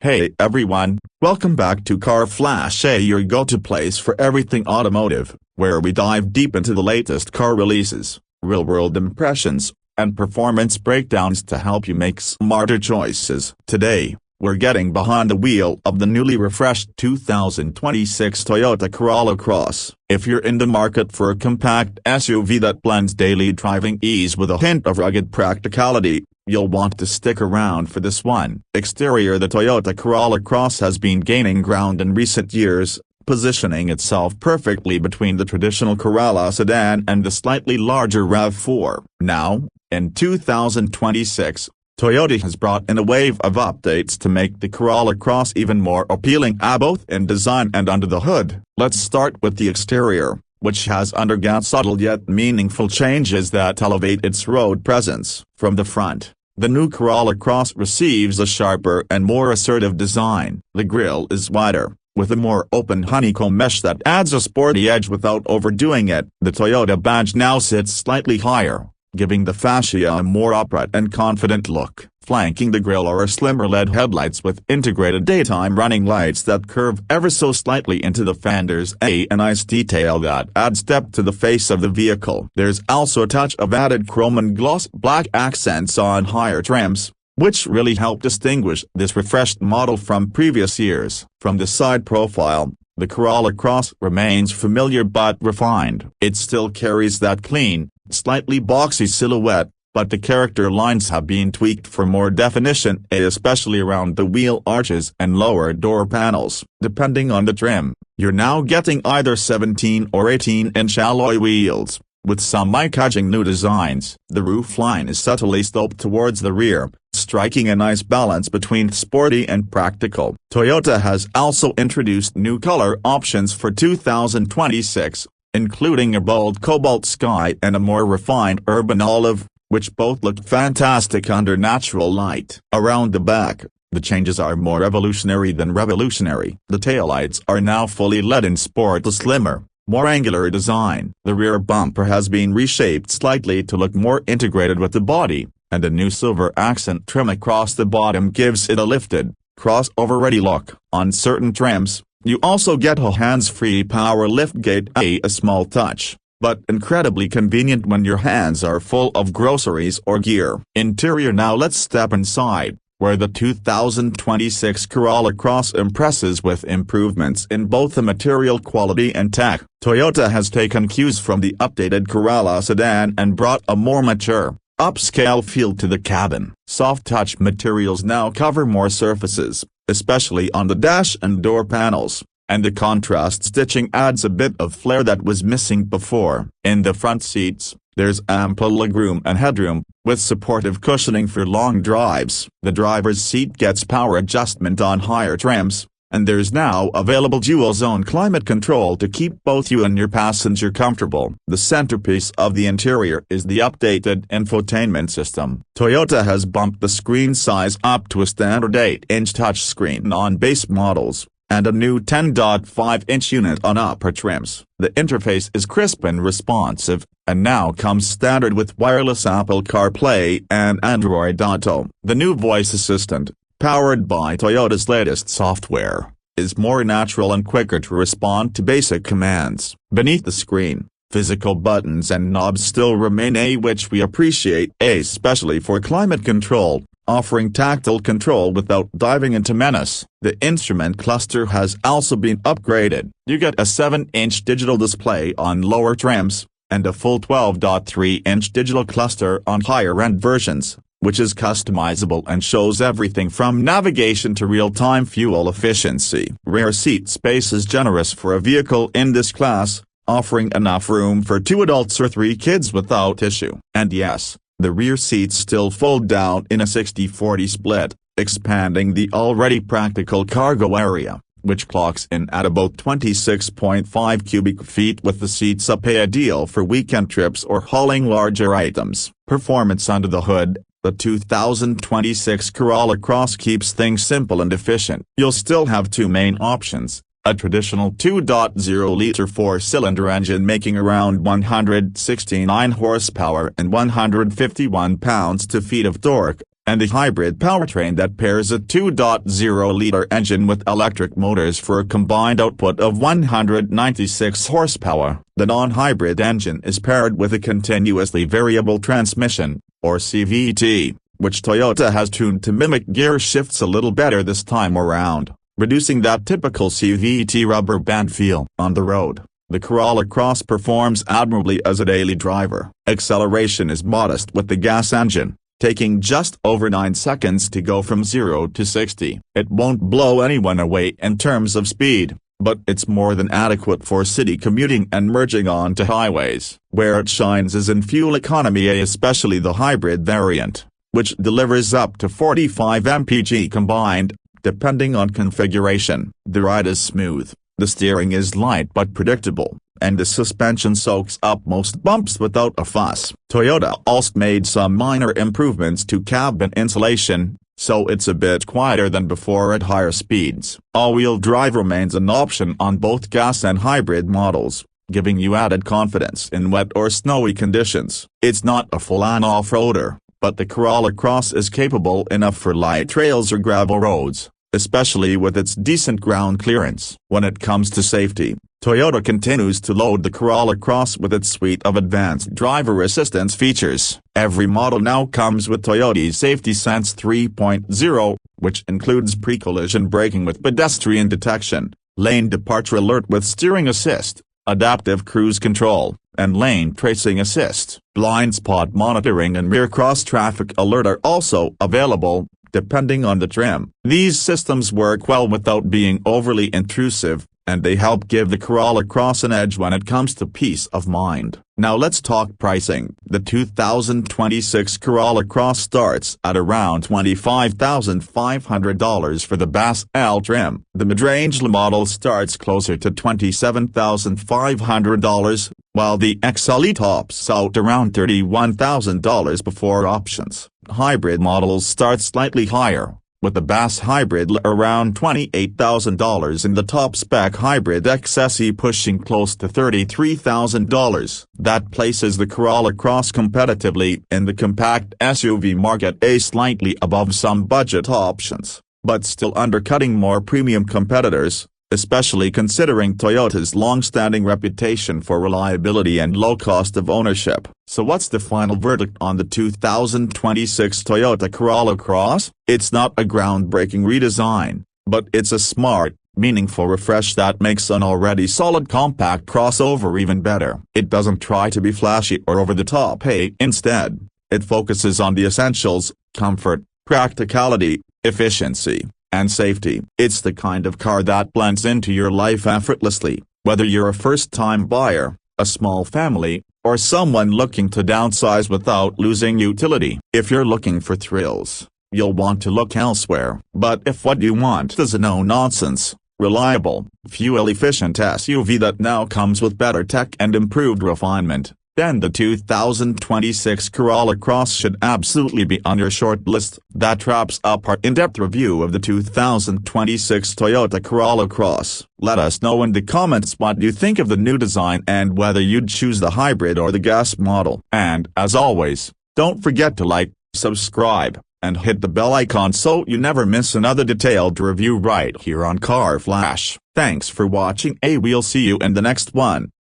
Hey everyone, welcome back to Car Flash, your go-to place for everything automotive, where we dive deep into the latest car releases, real-world impressions, and performance breakdowns to help you make smarter choices. Today, we're getting behind the wheel of the newly refreshed 2026 Toyota Corolla Cross. If you're in the market for a compact SUV that blends daily driving ease with a hint of rugged practicality, you'll want to stick around for this one. Exterior: the Toyota Corolla Cross has been gaining ground in recent years, positioning itself perfectly between the traditional Corolla sedan and the slightly larger RAV4. Now, in 2026, Toyota has brought in a wave of updates to make the Corolla Cross even more appealing, both in design and under the hood. Let's start with the exterior, which has undergone subtle yet meaningful changes that elevate its road presence. From the front, the new Corolla Cross receives a sharper and more assertive design. The grille is wider, with a more open honeycomb mesh that adds a sporty edge without overdoing it. The Toyota badge now sits slightly higher, giving the fascia a more upright and confident look. Flanking the grille are slimmer LED headlights with integrated daytime running lights that curve ever so slightly into the fenders, a nice detail that adds depth to the face of the vehicle. There's also a touch of added chrome and gloss black accents on higher trims, which really help distinguish this refreshed model from previous years. From the side profile, the Corolla Cross remains familiar but refined. It still carries that clean, slightly boxy silhouette, but the character lines have been tweaked for more definition, especially around the wheel arches and lower door panels. Depending on the trim, you're now getting either 17 or 18-inch alloy wheels, with some eye-catching new designs. The roofline is subtly sloped towards the rear, striking a nice balance between sporty and practical. Toyota has also introduced new color options for 2026, including a bold cobalt sky and a more refined urban olive, which both look fantastic under natural light. Around the back, the changes are more evolutionary than revolutionary. The taillights are now fully LED and sport a slimmer, more angular design. The rear bumper has been reshaped slightly to look more integrated with the body, and a new silver accent trim across the bottom gives it a lifted, crossover-ready look. On certain trims, you also get a hands-free power liftgate, a small touch, but incredibly convenient when your hands are full of groceries or gear. Interior: now let's step inside, where the 2026 Corolla Cross impresses with improvements in both the material quality and tech. Toyota has taken cues from the updated Corolla sedan and brought a more mature, upscale feel to the cabin. Soft-touch materials now cover more surfaces, especially on the dash and door panels, and the contrast stitching adds a bit of flair that was missing before. In the front seats, there's ample legroom and headroom, with supportive cushioning for long drives. The driver's seat gets power adjustment on higher trims, and there's now available dual-zone climate control to keep both you and your passenger comfortable. The centerpiece of the interior is the updated infotainment system. Toyota has bumped the screen size up to a standard 8-inch touchscreen on base models, and a new 10.5-inch unit on upper trims. The interface is crisp and responsive, and now comes standard with wireless Apple CarPlay and Android Auto. The new voice assistant, powered by Toyota's latest software, is more natural and quicker to respond to basic commands. Beneath the screen, physical buttons and knobs still remain, which we appreciate, especially for climate control, offering tactile control without diving into menace. The instrument cluster has also been upgraded. You get a 7-inch digital display on lower trims, and a full 12.3-inch digital cluster on higher-end versions, which is customizable and shows everything from navigation to real-time fuel efficiency. Rear seat space is generous for a vehicle in this class, offering enough room for 2 adults or 3 kids without issue. And yes, the rear seats still fold down in a 60-40 split, expanding the already practical cargo area, which clocks in at about 26.5 cubic feet, with the seats up, ideal for weekend trips or hauling larger items. Performance under the hood: the 2026 Corolla Cross keeps things simple and efficient. You'll still have 2 main options: a traditional 2.0-liter 4-cylinder engine making around 169 horsepower and 151 pounds-feet of torque, and a hybrid powertrain that pairs a 2.0-liter engine with electric motors for a combined output of 196 horsepower. The non-hybrid engine is paired with a continuously variable transmission, or CVT, which Toyota has tuned to mimic gear shifts a little better this time around, reducing that typical CVT rubber band feel on the road. The Corolla Cross performs admirably as a daily driver. Acceleration is modest with the gas engine, taking just over 9 seconds to go from 0 to 60. It won't blow anyone away in terms of speed, but it's more than adequate for city commuting and merging onto highways. Where it shines is in fuel economy, especially the hybrid variant, which delivers up to 45 mpg combined, depending on configuration. The ride is smooth, the steering is light but predictable, and the suspension soaks up most bumps without a fuss. Toyota also made some minor improvements to cabin insulation, so it's a bit quieter than before at higher speeds. All-wheel drive remains an option on both gas and hybrid models, giving you added confidence in wet or snowy conditions. It's not a full-on off-roader, but the Corolla Cross is capable enough for light trails or gravel roads, especially with its decent ground clearance. When it comes to safety, Toyota continues to load the Corolla Cross with its suite of advanced driver assistance features. Every model now comes with Toyota's Safety Sense 3.0, which includes pre-collision braking with pedestrian detection, lane departure alert with steering assist, adaptive cruise control, and lane tracing assist. Blind spot monitoring and rear cross-traffic alert are also available, depending on the trim. These systems work well without being overly intrusive, and they help give the Corolla Cross an edge when it comes to peace of mind. Now let's talk pricing. The 2026 Corolla Cross starts at around $25,500 for the Bass L trim. The mid-range model starts closer to $27,500, while the XLE tops out around $31,000 before options. Hybrid models start slightly higher, with the Bass Hybrid around $28,000 and the top-spec Hybrid XSE pushing close to $33,000. That places the Corolla Cross competitively in the compact SUV market, slightly above some budget options, but still undercutting more premium competitors, especially considering Toyota's long-standing reputation for reliability and low cost of ownership. So what's the final verdict on the 2026 Toyota Corolla Cross? It's not a groundbreaking redesign, but it's a smart, meaningful refresh that makes an already solid compact crossover even better. It doesn't try to be flashy or over the top. Instead, it focuses on the essentials: comfort, practicality, efficiency, and safety. It's the kind of car that blends into your life effortlessly, whether you're a first-time buyer, a small family, or someone looking to downsize without losing utility. If you're looking for thrills, you'll want to look elsewhere. But if what you want is a no-nonsense, reliable, fuel-efficient SUV that now comes with better tech and improved refinement, then the 2026 Corolla Cross should absolutely be on your short list. That wraps up our in-depth review of the 2026 Toyota Corolla Cross. Let us know in the comments what you think of the new design and whether you'd choose the hybrid or the gas model. And, as always, don't forget to like, subscribe, and hit the bell icon so you never miss another detailed review right here on Car Flash. Thanks for watching. We'll see you in the next one.